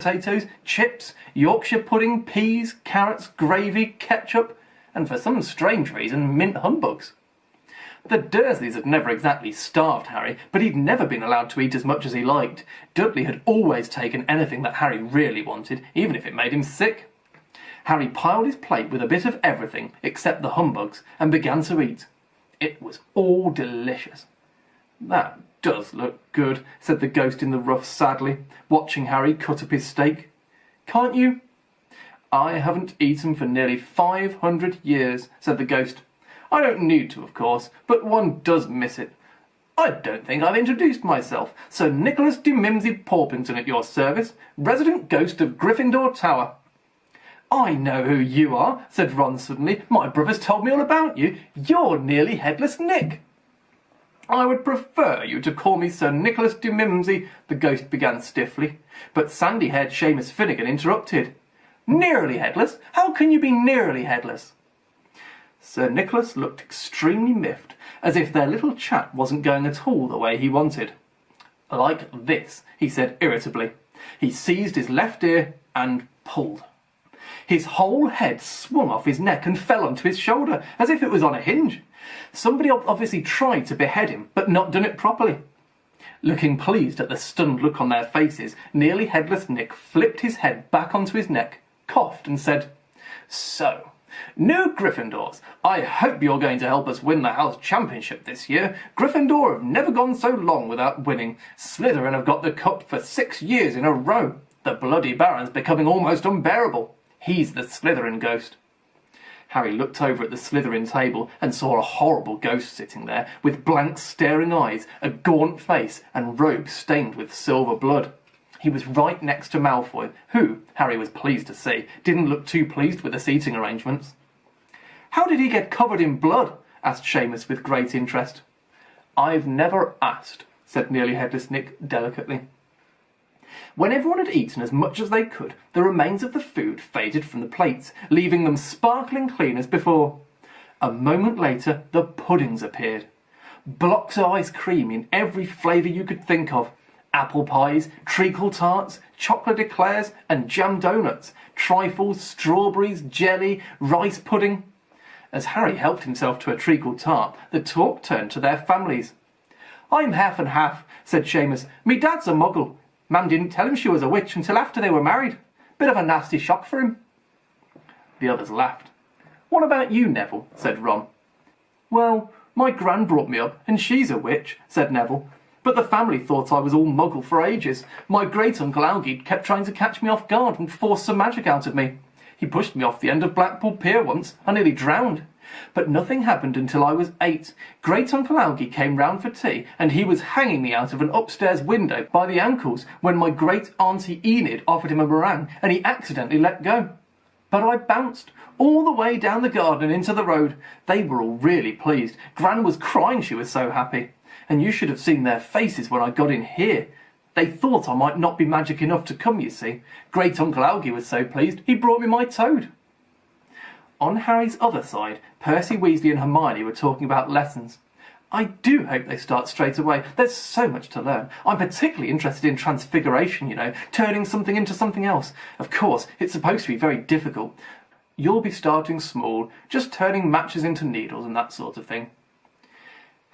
potatoes, chips, Yorkshire pudding, peas, carrots, gravy, ketchup, and for some strange reason, mint humbugs. The Dursleys had never exactly starved Harry, but he'd never been allowed to eat as much as he liked. Dudley had always taken anything that Harry really wanted, even if it made him sick. Harry piled his plate with a bit of everything except the humbugs and began to eat. It was all delicious. "That does look good," said the ghost in the ruff sadly, watching Harry cut up his steak. "Can't you?" "I haven't eaten for nearly 500 years, said the ghost. "I don't need to, of course, but one does miss it. I don't think I've introduced myself. Sir Nicholas de Mimsy Porpington at your service, resident ghost of Gryffindor Tower." "I know who you are," said Ron suddenly. "My brother's told me all about you. You're Nearly Headless Nick." "I would prefer you to call me Sir Nicholas de Mimsy," the ghost began stiffly, but sandy-haired Seamus Finnegan interrupted. "Nearly headless? How can you be nearly headless?" Sir Nicholas looked extremely miffed, as if their little chat wasn't going at all the way he wanted. "Like this," he said irritably. He seized his left ear and pulled. His whole head swung off his neck and fell onto his shoulder, as if it was on a hinge. Somebody obviously tried to behead him, but not done it properly. Looking pleased at the stunned look on their faces, Nearly Headless Nick flipped his head back onto his neck, coughed and said, "So, new Gryffindors, I hope you're going to help us win the house championship this year. Gryffindor have never gone so long without winning. Slytherin have got the cup for 6 years in a row. The bloody Baron's becoming almost unbearable. He's the Slytherin ghost." Harry looked over at the Slytherin table and saw a horrible ghost sitting there, with blank staring eyes, a gaunt face, and robes stained with silver blood. He was right next to Malfoy, who, Harry was pleased to see, didn't look too pleased with the seating arrangements. "How did he get covered in blood?" asked Seamus with great interest. "I've never asked," said Nearly Headless Nick delicately. When everyone had eaten as much as they could, the remains of the food faded from the plates, leaving them sparkling clean as before. A moment later, the puddings appeared. Blocks of ice cream in every flavour you could think of. Apple pies, treacle tarts, chocolate eclairs, and jam donuts, trifles, strawberries, jelly, rice pudding. As Harry helped himself to a treacle tart, the talk turned to their families. "I'm half and half," said Seamus. "Me dad's a muggle. Mam didn't tell him she was a witch until after they were married. Bit of a nasty shock for him." The others laughed. "What about you, Neville?" said Ron. "Well, my gran brought me up, and she's a witch," said Neville. "But the family thought I was all muggle for ages. My great-uncle Algy kept trying to catch me off guard and force some magic out of me. He pushed me off the end of Blackpool Pier once. I nearly drowned. But nothing happened until I was 8. Great-uncle Algy came round for tea, and he was hanging me out of an upstairs window by the ankles when my great-auntie Enid offered him a meringue, and he accidentally let go. But I bounced all the way down the garden and into the road. They were all really pleased. Gran was crying, she was so happy. And you should have seen their faces when I got in here. They thought I might not be magic enough to come, you see. Great-uncle Algy was so pleased, he brought me my toad." On Harry's other side, Percy Weasley and Hermione were talking about lessons. "I do hope they start straight away. There's so much to learn. I'm particularly interested in transfiguration, you know, turning something into something else. Of course, it's supposed to be very difficult. You'll be starting small, just turning matches into needles and that sort of thing."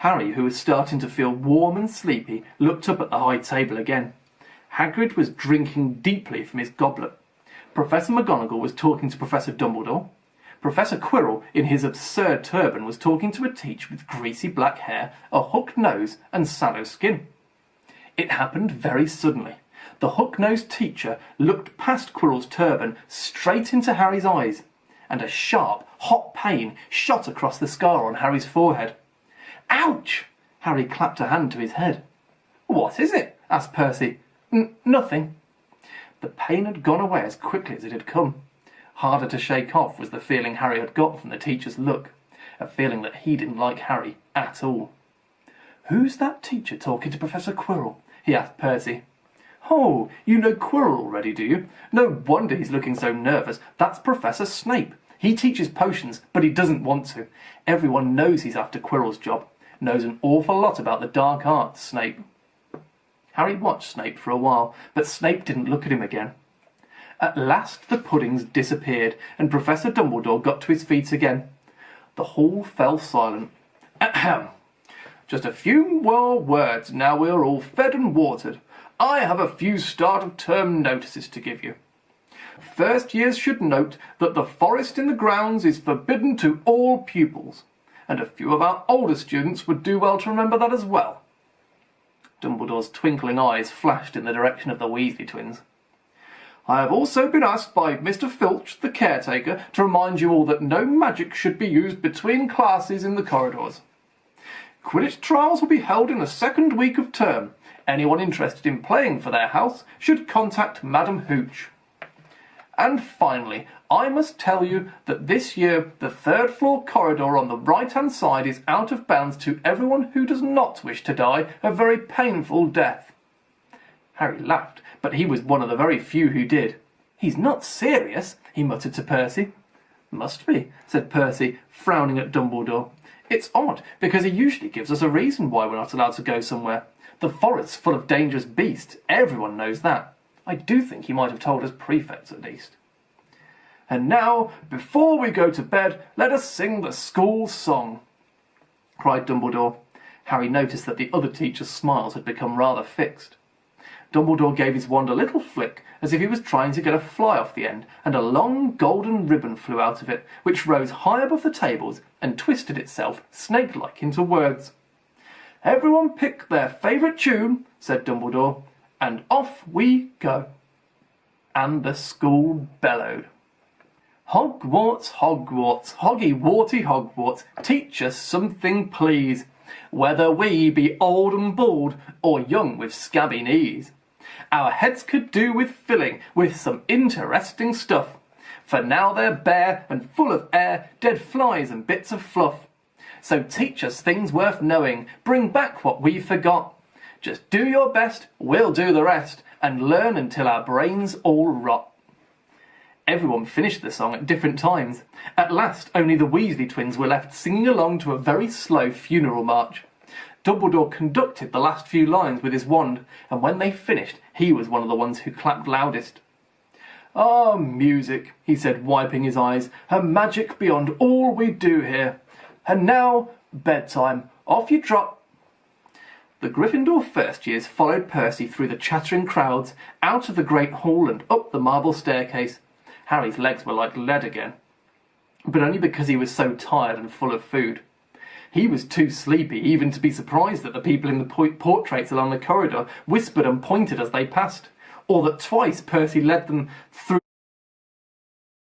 Harry, who was starting to feel warm and sleepy, looked up at the high table again. Hagrid was drinking deeply from his goblet. Professor McGonagall was talking to Professor Dumbledore. Professor Quirrell, in his absurd turban, was talking to a teacher with greasy black hair, a hooked nose, and sallow skin. It happened very suddenly. The hook-nosed teacher looked past Quirrell's turban straight into Harry's eyes, and a sharp, hot pain shot across the scar on Harry's forehead. "Ouch!" Harry clapped a hand to his head. "What is it?" asked Percy. Nothing." The pain had gone away as quickly as it had come. Harder to shake off was the feeling Harry had got from the teacher's look, a feeling that he didn't like Harry at all. "Who's that teacher talking to Professor Quirrell?" he asked Percy. "Oh, you know Quirrell already, do you? No wonder he's looking so nervous. That's Professor Snape. He teaches potions, but he doesn't want to. Everyone knows he's after Quirrell's job. Knows an awful lot about the dark arts, Snape." Harry watched Snape for a while, but Snape didn't look at him again. At last the puddings disappeared, and Professor Dumbledore got to his feet again. The hall fell silent. Ahem. Just a few more words now we are all fed and watered. I have a few start-of-term notices to give you. First years should note that the forest in the grounds is forbidden to all pupils, and a few of our older students would do well to remember that as well. Dumbledore's twinkling eyes flashed in the direction of the Weasley twins. I have also been asked by Mr. Filch, the caretaker, to remind you all that no magic should be used between classes in the corridors. Quidditch trials will be held in the second week of term. Anyone interested in playing for their house should contact Madam Hooch. And finally, I must tell you that this year the third floor corridor on the right-hand side is out of bounds to everyone who does not wish to die a very painful death. Harry laughed, but he was one of the very few who did. He's not serious, he muttered to Percy. Must be, said Percy, frowning at Dumbledore. It's odd, because he usually gives us a reason why we're not allowed to go somewhere. The forest's full of dangerous beasts, everyone knows that. I do think he might have told us prefects at least. And now, before we go to bed, let us sing the school song, cried Dumbledore. Harry noticed that the other teachers' smiles had become rather fixed. Dumbledore gave his wand a little flick, as if he was trying to get a fly off the end, and a long golden ribbon flew out of it, which rose high above the tables and twisted itself, snake-like, into words. Everyone pick their favourite tune, said Dumbledore, and off we go. And the school bellowed. Hogwarts, Hogwarts, hoggy-warty Hogwarts, teach us something, please, whether we be old and bald, or young with scabby knees. Our heads could do with filling with some interesting stuff, for now they're bare and full of air, dead flies and bits of fluff. So teach us things worth knowing, bring back what we forgot. Just do your best, we'll do the rest, and learn until our brains all rot. Everyone finished the song at different times. At last, only the Weasley twins were left singing along to a very slow funeral march. Dumbledore conducted the last few lines with his wand, and when they finished, he was one of the ones who clapped loudest. Ah, music, he said, wiping his eyes, her magic beyond all we do here. And now, bedtime. Off you trot. The Gryffindor first years followed Percy through the chattering crowds, out of the great hall and up the marble staircase. Harry's legs were like lead again, but only because he was so tired and full of food. He was too sleepy even to be surprised that the people in the portraits along the corridor whispered and pointed as they passed, or that twice Percy led them through